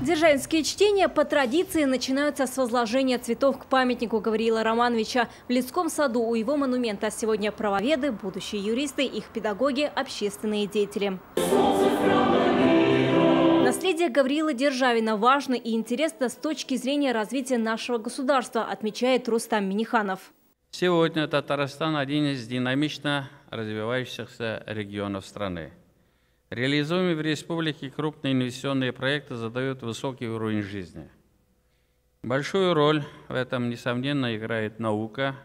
Дзержинские чтения по традиции начинаются с возложения цветов к памятнику Гавриила Романовича. В Лисском саду у его монумента сегодня правоведы, будущие юристы, их педагоги, общественные деятели. Наследие Гавриила Державина важно и интересно с точки зрения развития нашего государства, отмечает Рустам Миниханов. Сегодня Татарстан – один из динамично развивающихся регионов страны. Реализуемые в республике крупные инвестиционные проекты задают высокий уровень жизни. Большую роль в этом, несомненно, играет наука,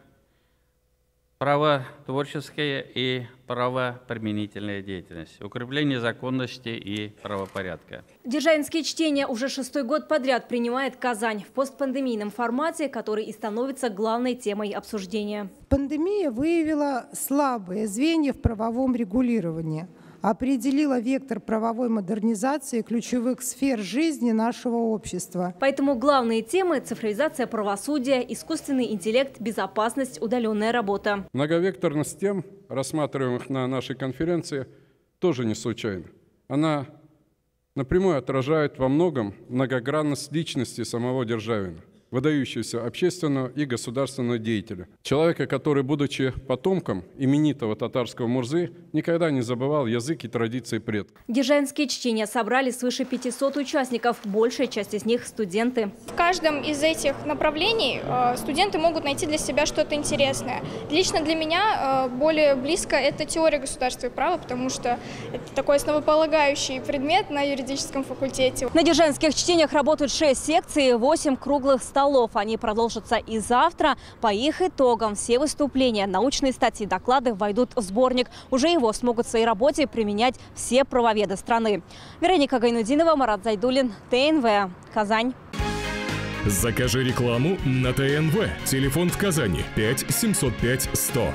правотворческая и правоприменительная деятельность, укрепление законности и правопорядка. Дзержинские чтения уже 6-й год подряд принимает Казань в постпандемийном формате, который и становится главной темой обсуждения. Пандемия выявила слабые звенья в правовом регулировании, определила вектор правовой модернизации ключевых сфер жизни нашего общества. Поэтому главные темы – цифровизация правосудия, искусственный интеллект, безопасность, удаленная работа. Многовекторность тем, рассматриваемых на нашей конференции, тоже не случайна. Она напрямую отражает во многом многогранность личности самого Державина, выдающегося общественного и государственного деятеля. Человека, который, будучи потомком именитого татарского Мурзы, никогда не забывал язык и традиции предков. Дзержинские чтения собрали свыше 500 участников, большая часть из них – студенты. В каждом из этих направлений студенты могут найти для себя что-то интересное. Лично для меня более близко это теория государства и права, потому что это такой основополагающий предмет на юридическом факультете. На Дзержинских чтениях работают 6 секций и 8 круглых столов. Они продолжатся и завтра. По их итогам все выступления, научные статьи, доклады войдут в сборник. Уже его смогут в своей работе применять все правоведы страны. Вероника Гайнудинова, Марат Зайдуллин, ТНВ, Казань. Закажи рекламу на ТНВ. Телефон в Казани 5 705 100.